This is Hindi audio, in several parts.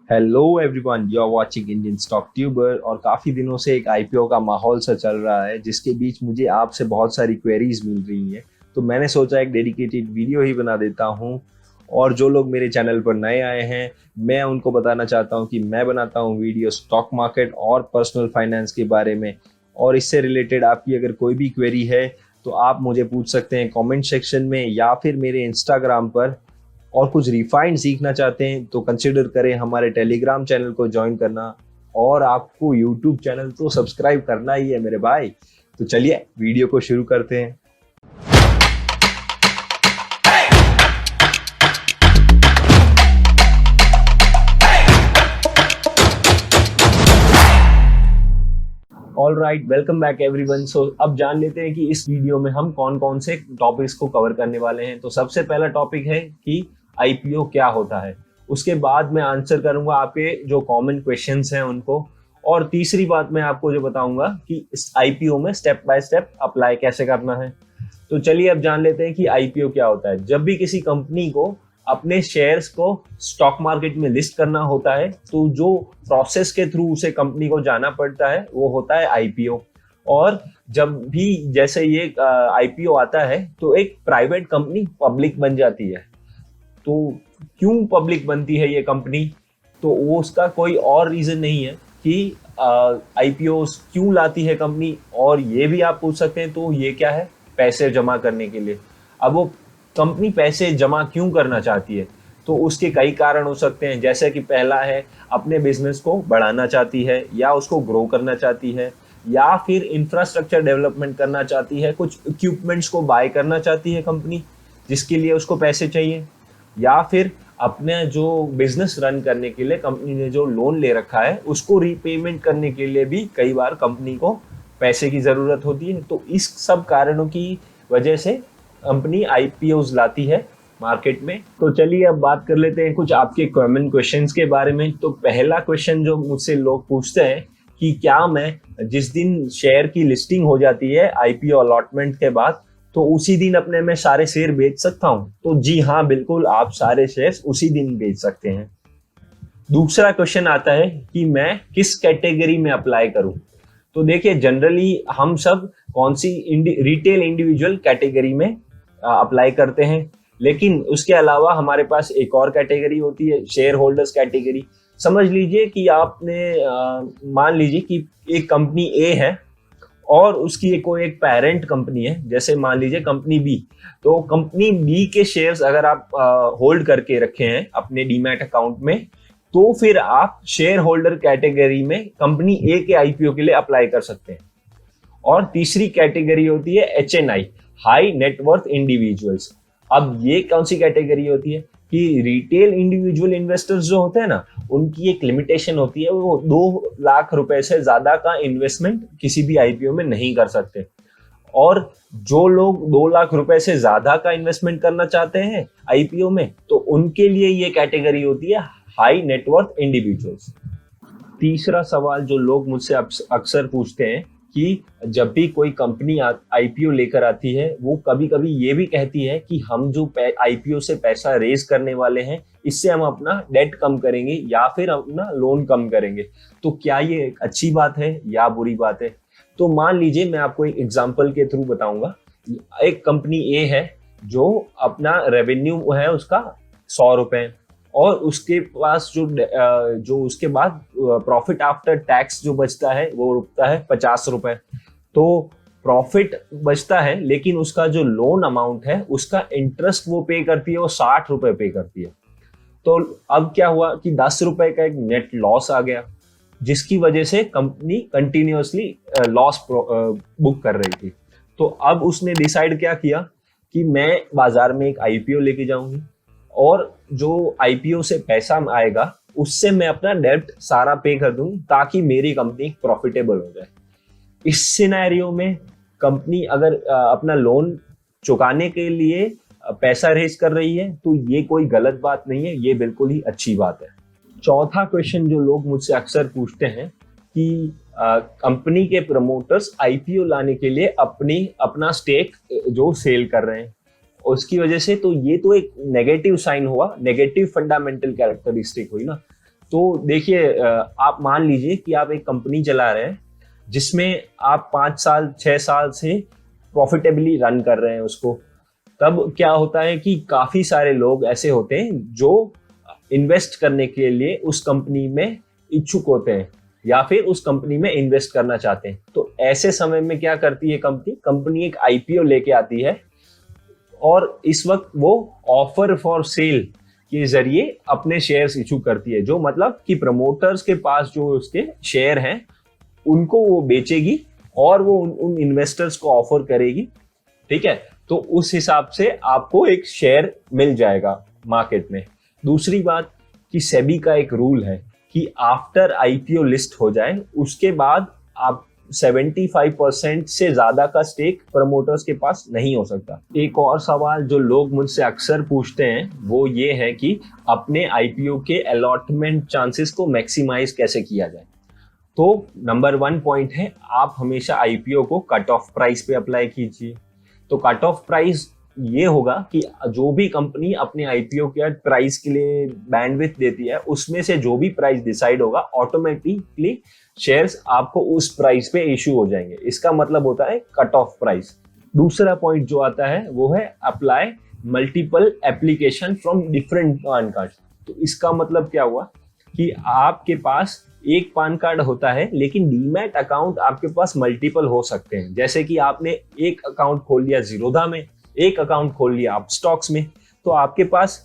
Hello everyone, you are watching Indian stock tuber. और काफी दिनों से एक आईपीओ का माहौल सा चल रहा है, जिसके बीच मुझे आपसे बहुत सारी क्वेरीज मिल रही हैं। तो मैंने सोचा एक डेडिकेटेड वीडियो ही बना देता हूं। और जो लोग मेरे चैनल पर नए आए हैं, मैं उनको बताना चाहता हूं कि मैं बनाता हूं वीडियो स्टॉक मार्केट और पर्सनल फाइनेंस के बारे में। और इससे रिलेटेड आपकी अगर कोई भी क्वेरी है तो आप मुझे पूछ सकते हैं कमेंट सेक्शन में या फिर मेरे इंस्टाग्राम पर। और कुछ रिफाइंड सीखना चाहते हैं तो कंसिडर करें हमारे टेलीग्राम चैनल को ज्वाइन करना। और आपको यूट्यूब चैनल तो सब्सक्राइब करना ही है मेरे भाई। तो चलिए वीडियो को शुरू करते हैं। All right, welcome back everyone. So अब जान लेते हैं कि इस वीडियो में हम कौन कौन से टॉपिक्स को कवर करने वाले हैं। तो सबसे पहला टॉपिक है कि आईपीओ क्या होता है। उसके बाद मैं आंसर करूंगा आपके जो कॉमन क्वेश्चंस हैं उनको। और तीसरी बात मैं आपको जो बताऊंगा कि इस आईपीओ में स्टेप बाय स्टेप अप्लाई कैसे करना है। तो चलिए अब जान लेते हैं कि आईपीओ क्या होता है। जब भी किसी कंपनी को अपने शेयर्स को स्टॉक मार्केट में लिस्ट करना होता है तो जो प्रोसेस के थ्रू उसे कंपनी को जाना पड़ता है वो होता है आईपीओ। और जब भी जैसे ये आईपीओ आता है तो एक प्राइवेट कंपनी पब्लिक बन जाती है। तो क्यों पब्लिक बनती है ये कंपनी? तो वो उसका कोई और रीजन नहीं है कि आईपीओ क्यों लाती है कंपनी। और ये भी आप पूछ सकते हैं तो ये क्या है, पैसे जमा करने के लिए। अब वो कंपनी पैसे जमा क्यों करना चाहती है? तो उसके कई कारण हो सकते हैं, जैसे कि पहला है अपने बिजनेस को बढ़ाना चाहती है या उसको ग्रो करना चाहती है, या फिर इंफ्रास्ट्रक्चर डेवलपमेंट करना चाहती है, कुछ इक्विपमेंट्स को बाय करना चाहती है कंपनी जिसके लिए उसको पैसे चाहिए, या फिर अपने जो बिजनेस रन करने के लिए कंपनी ने जो लोन ले रखा है उसको रीपेमेंट करने के लिए भी कई बार कंपनी को पैसे की जरूरत होती है। तो इस सब कारणों की वजह से कंपनी आईपीओ लाती है मार्केट में। तो चलिए अब बात कर लेते हैं कुछ आपके कॉमन क्वेश्चंस के बारे में। तो पहला क्वेश्चन जो मुझसे लोग पूछते हैं कि क्या मैं जिस दिन शेयर की लिस्टिंग हो जाती है आईपीओ अलॉटमेंट के बाद, तो उसी दिन अपने में सारे शेयर बेच सकता हूं? तो जी हाँ, बिल्कुल, आप सारे शेयर उसी दिन बेच सकते हैं। दूसरा क्वेश्चन आता है कि मैं किस कैटेगरी में अप्लाई करूं। तो देखिए, जनरली हम सब कौन सी रिटेल इंडिविजुअल कैटेगरी में अप्लाई करते हैं, लेकिन उसके अलावा हमारे पास एक और कैटेगरी होती है, शेयर होल्डर्स कैटेगरी। समझ लीजिए कि आपने मान लीजिए कि एक कंपनी ए है और उसकी कोई एक पेरेंट कंपनी है, जैसे मान लीजिए कंपनी बी। तो कंपनी बी के शेयर्स अगर आप होल्ड करके रखे हैं अपने डीमैट अकाउंट में, तो फिर आप शेयर होल्डर कैटेगरी में कंपनी ए के आईपीओ के लिए अप्लाई कर सकते हैं। और तीसरी कैटेगरी होती है एचएनआई, हाई नेटवर्थ इंडिविजुअल्स। अब ये कौन सी कैटेगरी होती है कि रिटेल इंडिविजुअल इन्वेस्टर्स जो होते हैं ना, उनकी एक लिमिटेशन होती है, वो 2 लाख रुपए से ज्यादा का इन्वेस्टमेंट किसी भी आईपीओ में नहीं कर सकते। और जो लोग 2 लाख रुपए से ज्यादा का इन्वेस्टमेंट करना चाहते हैं आईपीओ में, तो उनके लिए ये कैटेगरी होती है हाई नेटवर्थ इंडिविजुअल्स। तीसरा सवाल जो लोग मुझसे अक्सर पूछते हैं कि जब भी कोई कंपनी आईपीओ लेकर आती है, वो कभी कभी ये भी कहती है कि हम जो आईपीओ से पैसा रेज करने वाले हैं, इससे हम अपना डेट कम करेंगे या फिर अपना लोन कम करेंगे। तो क्या ये अच्छी बात है या बुरी बात है? तो मान लीजिए, मैं आपको एक एग्जांपल के थ्रू बताऊंगा। एक कंपनी ए है जो अपना रेवेन्यू है उसका 100 रुपए, और उसके पास जो उसके बाद प्रॉफिट आफ्टर टैक्स जो बचता है वो रुकता है 50 रुपए। तो प्रॉफिट बचता है, लेकिन उसका जो लोन अमाउंट है उसका इंटरेस्ट वो पे करती है, वो 60 रुपए पे करती है। तो अब क्या हुआ कि 10 रुपए का एक नेट लॉस आ गया, जिसकी वजह से कंपनी कंटिन्यूअसली लॉस बुक कर रही थी। तो अब उसने डिसाइड क्या किया कि मैं बाजार में एक आईपीओ लेके जाऊंगी, और जो आईपीओ से पैसा आएगा उससे मैं अपना डेब्ट सारा पे कर दूंगी, ताकि मेरी कंपनी प्रॉफिटेबल हो जाए। इस सिनेरियो में कंपनी अगर अपना लोन चुकाने के लिए पैसा रेज कर रही है, तो ये कोई गलत बात नहीं है, ये बिल्कुल ही अच्छी बात है। चौथा क्वेश्चन जो लोग मुझसे अक्सर पूछते हैं कि कंपनी के प्रमोटर्स आईपीओ लाने के लिए अपना स्टेक जो सेल कर रहे हैं, उसकी वजह से, तो ये तो एक नेगेटिव साइन हुआ, नेगेटिव फंडामेंटल कैरेक्टरिस्टिक हुई ना। तो देखिए, आप मान लीजिए कि आप एक कंपनी चला रहे हैं जिसमें आप 5 साल 6 साल से प्रॉफिटेबली रन कर रहे हैं उसको। तब क्या होता है कि काफी सारे लोग ऐसे होते हैं जो इन्वेस्ट करने के लिए उस कंपनी में इच्छुक होते हैं या फिर उस कंपनी में इन्वेस्ट करना चाहते हैं। तो ऐसे समय में क्या करती है कंपनी एक आईपीओ लेके आती है और इस वक्त वो ऑफर फॉर सेल के जरिए अपने शेयर्स इशू करती है, जो मतलब कि प्रमोटर्स के पास जो उसके शेयर हैं उनको वो बेचेगी और वो उन इन्वेस्टर्स को ऑफर करेगी। ठीक है, तो उस हिसाब से आपको एक शेयर मिल जाएगा मार्केट में। दूसरी बात कि सेबी का एक रूल है कि आफ्टर आईपीओ लिस्ट हो जाए उसके बाद आप 75% से ज्यादा का स्टेक प्रमोटर्स के पास नहीं हो सकता। एक और सवाल जो लोग मुझसे अक्सर पूछते हैं वो ये है कि अपने आईपीओ के अलॉटमेंट चांसेस को मैक्सिमाइज कैसे किया जाए। तो नंबर 1 पॉइंट है, आप हमेशा आईपीओ को कट ऑफ प्राइस पे अप्लाई कीजिए। तो कट ऑफ प्राइस ये होगा कि जो भी कंपनी अपने आईपीओ के प्राइस के लिए बैंडविड्थ देती है उसमें से जो भी प्राइस डिसाइड होगा ऑटोमेटिकली शेयर्स आपको उस प्राइस पे इशू हो जाएंगे। इसका मतलब होता है कट ऑफ प्राइस। दूसरा पॉइंट जो आता है वो है apply multiple application from different pan card. तो इसका मतलब क्या हुआ कि आपके पास एक पैन कार्ड होता है लेकिन डीमैट अकाउंट आपके पास मल्टीपल हो सकते हैं। जैसे कि आपने एक अकाउंट खोल लिया जीरोधा में, एक अकाउंट खोल लिया आप स्टॉक्स में, तो आपके पास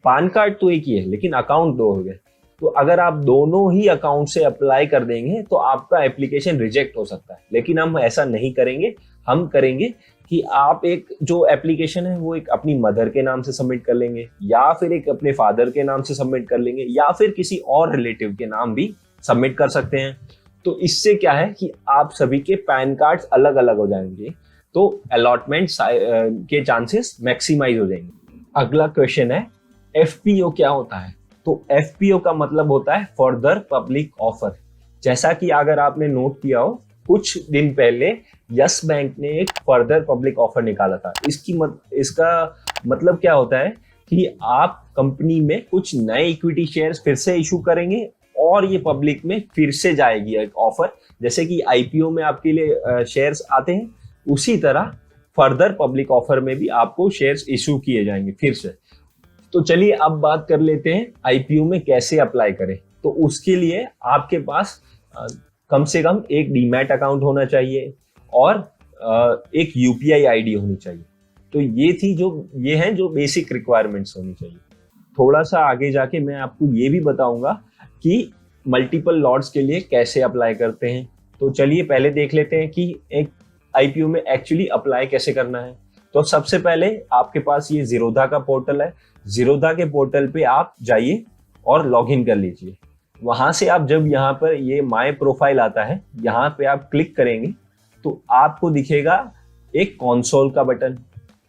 पैन कार्ड तो एक ही है लेकिन अकाउंट 2 हो गए। तो अगर आप दोनों ही अकाउंट से अप्लाई कर देंगे तो आपका एप्लीकेशन रिजेक्ट हो सकता है। लेकिन हम ऐसा नहीं करेंगे, हम करेंगे कि आप एक जो एप्लीकेशन है वो एक अपनी मदर के नाम से सबमिट कर लेंगे या फिर एक अपने फादर के नाम से सबमिट कर लेंगे या फिर किसी और रिलेटिव के नाम भी सबमिट कर सकते हैं। तो इससे क्या है कि आप सभी के पैन कार्ड्स अलग अलग हो जाएंगे, तो अलॉटमेंट के चांसेस मैक्सिमाइज हो जाएंगे। अगला क्वेश्चन है एफपीओ क्या होता है। तो एफपीओ का मतलब होता है फर्दर पब्लिक ऑफर। जैसा कि अगर आपने नोट किया हो कुछ दिन पहले यस बैंक ने एक फर्दर पब्लिक ऑफर निकाला था। इसका मतलब क्या होता है कि आप कंपनी में कुछ नए इक्विटी शेयर्स फिर से इशू करेंगे और ये पब्लिक में फिर से जाएगी एक ऑफर। जैसे कि आईपीओ में आपके लिए शेयर्स आते हैं, उसी तरह फर्दर पब्लिक ऑफर में भी आपको शेयर्स इशू किए जाएंगे फिर से। तो चलिए अब बात कर लेते हैं आईपीओ में कैसे अप्लाई करें। तो उसके लिए आपके पास कम से कम एक डीमैट अकाउंट होना चाहिए और एक यूपीआई आईडी होनी चाहिए। तो ये हैं जो बेसिक रिक्वायरमेंट्स होनी चाहिए। थोड़ा सा आगे जाके मैं आपको ये भी बताऊंगा कि मल्टीपल लॉट्स के लिए कैसे अप्लाई करते हैं। तो चलिए पहले देख लेते हैं कि एक आईपीओ में एक्चुअली अप्लाई कैसे करना है। तो सबसे पहले आपके पास ये जीरोधा का पोर्टल है। जीरोधा के पोर्टल पे आप जाइए और लॉग इन कर लीजिए। वहां से आप जब यहाँ पर ये माय प्रोफाइल आता है, यहाँ पे आप क्लिक करेंगे तो आपको दिखेगा एक कंसोल का बटन।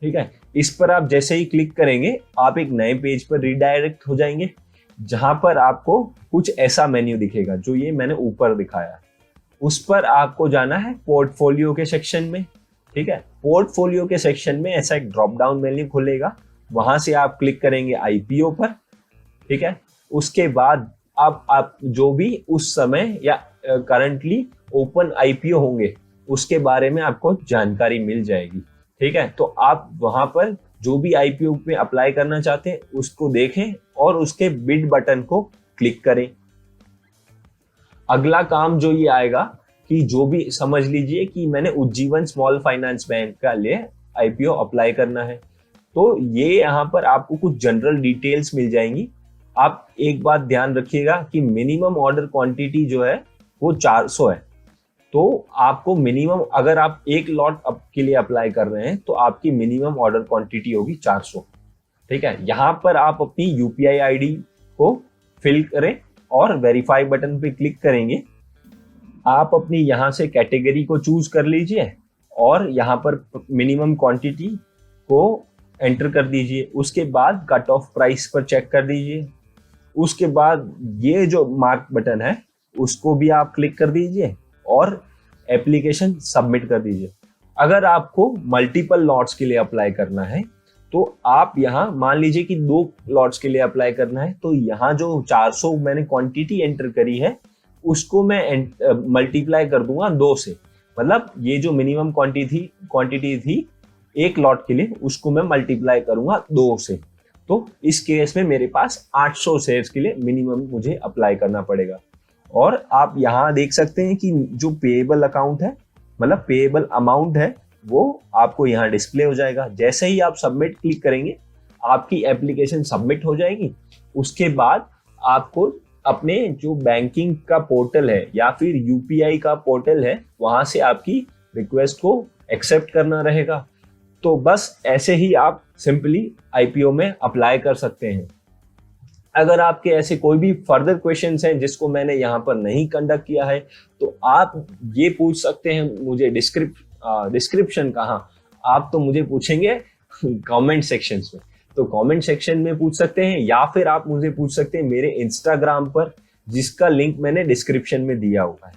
ठीक है, इस पर आप जैसे ही क्लिक करेंगे आप एक नए पेज पर रिडायरेक्ट हो जाएंगे जहां पर आपको कुछ ऐसा मेन्यू दिखेगा जो ये मैंने ऊपर दिखाया। उस पर आपको जाना है पोर्टफोलियो के सेक्शन में। ठीक है, पोर्टफोलियो के सेक्शन में ऐसा एक ड्रॉप डाउन मेन्यू खुलेगा, वहां से आप क्लिक करेंगे आईपीओ पर। ठीक है, उसके बाद आप जो भी उस समय या करंटली ओपन आईपीओ होंगे उसके बारे में आपको जानकारी मिल जाएगी। ठीक है, तो आप वहां पर जो भी आईपीओ पे अप्लाई करना चाहते हैं उसको देखें और उसके बिड बटन को क्लिक करें। अगला काम जो ये आएगा कि जो भी समझ लीजिए कि मैंने उज्जीवन स्मॉल फाइनेंस बैंक का लिए आईपीओ अप्लाई करना है, तो ये यहाँ पर आपको कुछ जनरल डिटेल्स मिल जाएंगी। आप एक बात ध्यान रखिएगा कि मिनिमम ऑर्डर क्वांटिटी जो है वो 400 है। तो आपको मिनिमम, अगर आप एक लॉट के लिए अप्लाई कर रहे हैं तो आपकी मिनिमम ऑर्डर क्वांटिटी होगी 400। ठीक है, यहाँ पर आप अपनी यूपीआई आईडी को फिल करें और वेरीफाई बटन पे क्लिक करेंगे। आप अपनी यहाँ से कैटेगरी को चूज कर लीजिए और यहाँ पर मिनिमम क्वांटिटी को एंटर कर दीजिए। उसके बाद कट ऑफ प्राइस पर चेक कर दीजिए। उसके बाद ये जो मार्क बटन है उसको भी आप क्लिक कर दीजिए और एप्लीकेशन सबमिट कर दीजिए। अगर आपको मल्टीपल लॉट्स के लिए अप्लाई करना है तो आप यहाँ मान लीजिए कि 2 लॉट्स के लिए अप्लाई करना है, तो यहाँ जो 400 मैंने क्वांटिटी एंटर करी है उसको मैं मल्टीप्लाई कर दूंगा 2 से। मतलब ये जो मिनिमम क्वांटिटी थी 1 लॉट के लिए, उसको मैं मल्टीप्लाई करूंगा 2 से। तो इस केस में मेरे पास 800 शेयर्स के लिए मिनिमम मुझे अप्लाई करना पड़ेगा। और आप यहाँ देख सकते हैं कि जो पेएबल अकाउंट है, मतलब पेएबल अमाउंट है, वो आपको यहाँ डिस्प्ले हो जाएगा। जैसे ही आप सबमिट क्लिक करेंगे आपकी एप्लीकेशन सबमिट हो जाएगी। उसके बाद आपको अपने जो बैंकिंग का पोर्टल है या फिर यूपीआई का पोर्टल है, वहां से आपकी रिक्वेस्ट को एक्सेप्ट करना रहेगा। तो बस ऐसे ही आप सिंपली आईपीओ में अप्लाई कर सकते हैं। अगर आपके ऐसे कोई भी फर्दर क्वेश्चंस हैं जिसको मैंने यहाँ पर नहीं कंडक्ट किया है, तो आप ये पूछ सकते हैं मुझे डिस्क्रिप्शन कहाँ, आप तो मुझे पूछेंगे कमेंट सेक्शंस में। तो कमेंट सेक्शन में पूछ सकते हैं या फिर आप मुझे पूछ सकते हैं मेरे इंस्टाग्राम पर, जिसका लिंक मैंने डिस्क्रिप्शन में दिया हुआ है।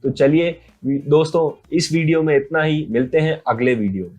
तो चलिए दोस्तों, इस वीडियो में इतना ही, मिलते हैं अगले वीडियो में।